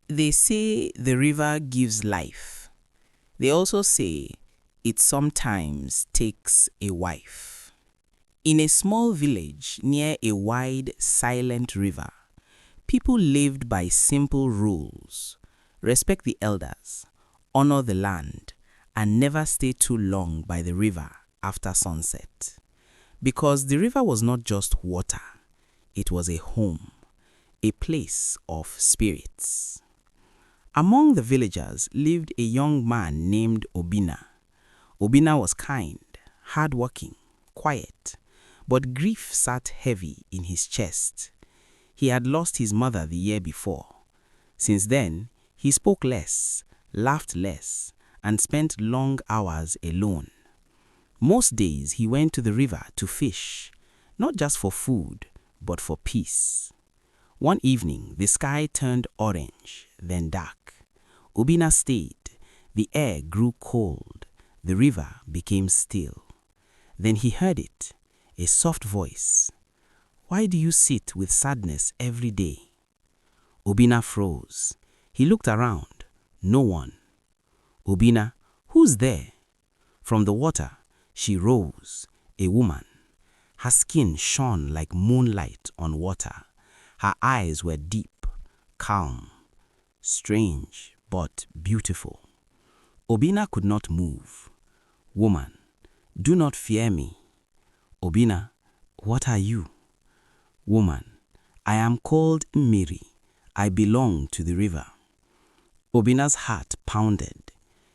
They say the river gives life. They also say it sometimes takes a wife. In a small village near a wide, silent river, people lived by simple rules: respect the elders, honor the land, and never stay too long by the river after sunset. Because the river was not just water, it was a home, a place of spirits. Among the villagers lived a young man named Obinna. Obinna was kind, hardworking, quiet, but grief sat heavy in his chest. He had lost his mother the year before. Since then, he spoke less, laughed less, and spent long hours alone. Most days he went to the river to fish, not just for food, but for peace. One evening, the sky turned orange, then dark. Obinna stayed. The air grew cold. The river became still. Then he heard it, a soft voice. "Why do you sit with sadness every day?" Obinna froze. He looked around. No one. "Obinna, who's there?" From the water, she rose, a woman. Her skin shone like moonlight on water. Her eyes were deep, calm, strange, but beautiful. Obinna could not move. "Woman, do not fear me." "Obinna, what are you?" "Woman, I am called Mmiri. I belong to the river." Obinna's heart pounded.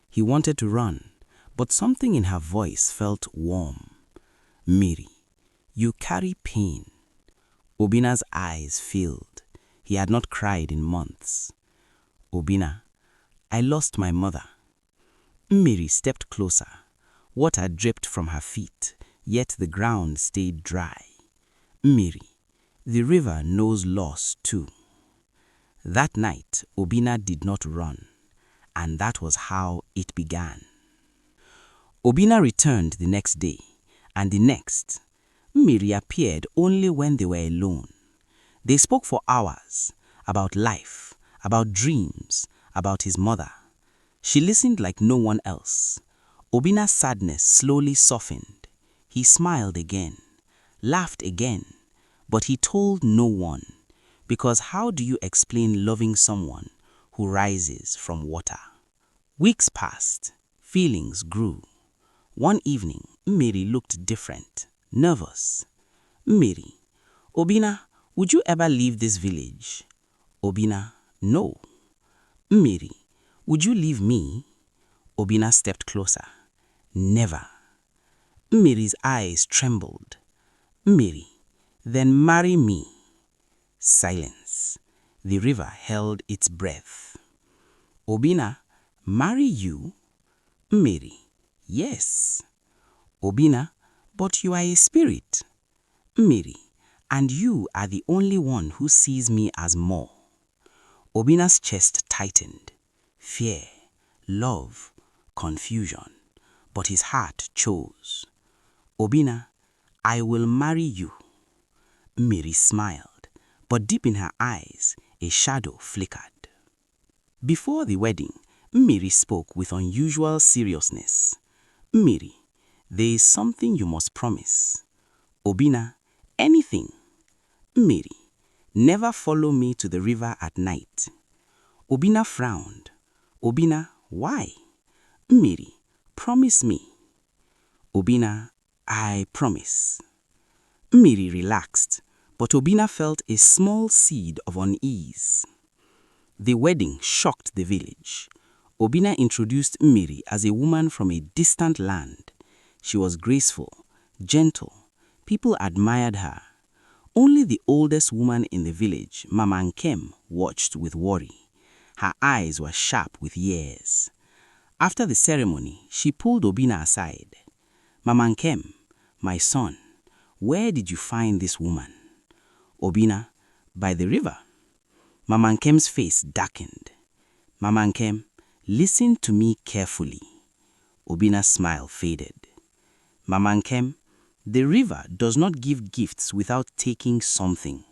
He wanted to run, but something in her voice felt warm. "Mmiri, you carry pain." Obinna's eyes filled. He had not cried in months. "Obinna, I lost my mother." Mmiri stepped closer. Water dripped from her feet, yet the ground stayed dry. "Mmiri, the river knows loss too." That night, Obinna did not run, and that was how it began. Obinna returned the next day, and the next. Mmiri appeared only when they were alone. They spoke for hours, about life, about dreams, about his mother. She listened like no one else. Obinna's sadness slowly softened. He smiled again, laughed again, but he told no one, because how do you explain loving someone who rises from water? Weeks passed. Feelings grew. One evening, Mmiri looked different, nervous. "Mmiri, Obinna, would you ever leave this village?" Obinna, "No." "Mmiri, would you leave me?" Obinna stepped closer. "Never." Mmiri's eyes trembled. "Mmiri, then marry me." Silence. The river held its breath. "Obinna, marry you?" "Mmiri, yes." "Obinna, but you are a spirit." "Mmiri, and you are the only one who sees me as more." Obinna's chest tightened. Fear, love, confusion. But his heart chose. "Obinna, I will marry you." Mmiri smiled, but deep in her eyes, a shadow flickered. Before the wedding, Mmiri spoke with unusual seriousness. "Mmiri, there is something you must promise." "Obinna, anything." "Mmiri, never follow me to the river at night." Obinna frowned. "Obinna, why?" "Mmiri, promise me." "Obinna, I promise." Mmiri relaxed, but Obinna felt a small seed of unease. The wedding shocked the village. Obinna introduced Mmiri as a woman from a distant land. She was graceful, gentle. People admired her. Only the oldest woman in the village, Mama Nkem, watched with worry. Her eyes were sharp with years. After the ceremony, she pulled Obinna aside. "Mama Nkem, my son, where did you find this woman?" "Obinna, by the river." Mama Nkem's face darkened. "Mama Nkem, listen to me carefully." Obinna's smile faded. "Mama Nkem, the river does not give gifts without taking something."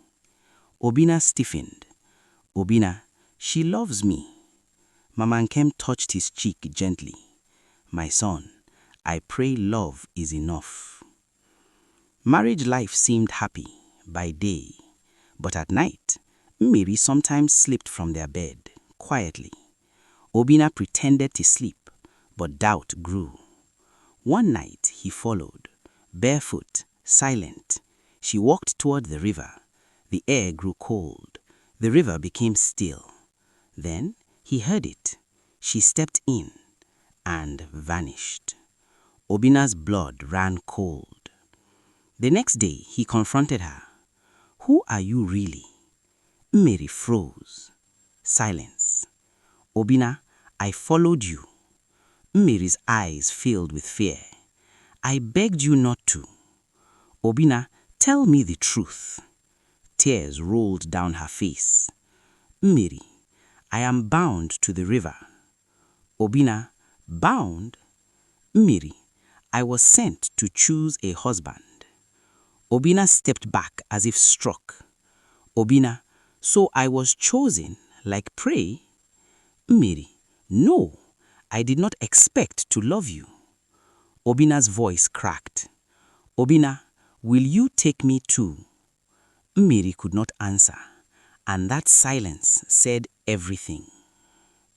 Obinna stiffened. "Obinna, She loves me. Mama Nkem touched his cheek gently. My son, I pray love is enough. Marriage life seemed happy by day, but at night, Mmiri sometimes slipped from their bed quietly. Obinna pretended to sleep, but doubt grew. One night he followed, barefoot, silent. She walked toward the river. The air grew cold. The river became still. Then he heard it. She stepped in and vanished. Obinna's blood ran cold. The next day he confronted her. Who are you really? Mmiri froze. Silence. Obinna, I followed you. Mmiri's eyes filled with fear. I begged you not to. Obinna, tell me the truth. Tears rolled down her face. Mmiri, I am bound to the river. Obinna, bound? Mmiri, I was sent to choose a husband. Obinna stepped back as if struck. Obinna, so I was chosen like prey? Mmiri, no, I did not expect to love you. Obinna's voice cracked. Obinna, will you take me too? Mmiri could not answer, and that silence said everything.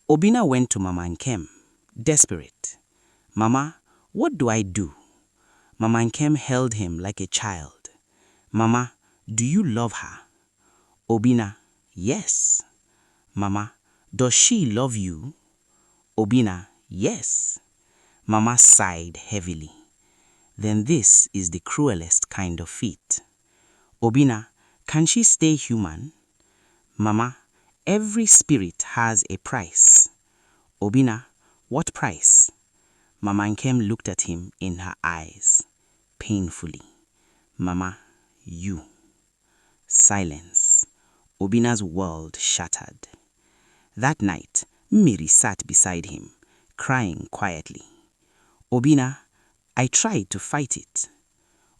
Obinna went to Mama Nkem, desperate. Mama, what do I do? Mama Nkem held him like a child. Mama, do you love her? Obinna, yes. Mama, does she love you? Obinna, yes. Mama sighed heavily. Then this is the cruelest kind of fate. Obinna, can she stay human? Mama, every spirit has a price. Obinna, what price? Mama Nkem looked at him in her eyes, painfully. Mama, you. Silence. Obinna's world shattered. That night, Mmiri sat beside him, crying quietly. Obinna, I tried to fight it.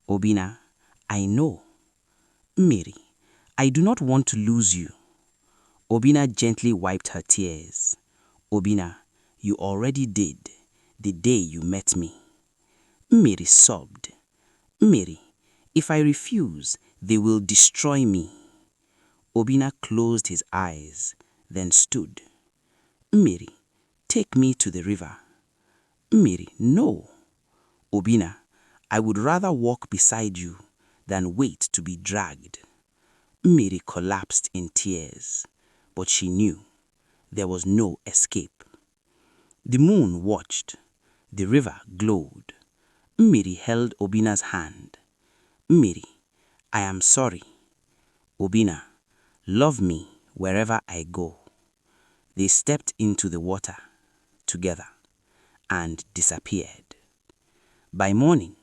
Obinna, I know. Mmiri, I do not want to lose you. Obinna gently wiped her tears. Obinna, you already did, the day you met me. Mmiri sobbed. Mmiri, if I refuse, they will destroy me. Obinna closed his eyes, then stood. Mmiri, take me to the river. Mmiri, no. Obinna, I would rather walk beside you than wait to be dragged. Mmiri collapsed in tears, but she knew there was no escape. The moon watched. The river glowed. Mmiri held Obinna's hand. Mmiri, I am sorry. Obinna, love me wherever I go. They stepped into the water together and disappeared. By morning,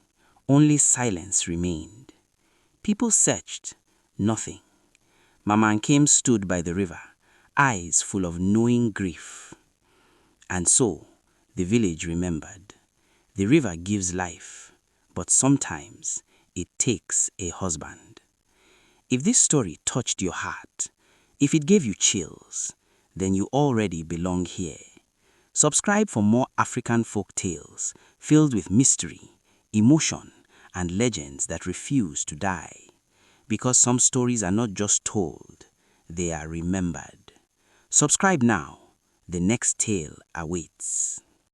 only silence remained. People searched, nothing. Mama Nkem stood by the river, eyes full of knowing grief. And so, the village remembered. The river gives life, but sometimes it takes a husband. If this story touched your heart, if it gave you chills, then you already belong here. Subscribe for more African folk tales filled with mystery, emotion, and legends that refuse to die. Because some stories are not just told, they are remembered. Subscribe now. The next tale awaits.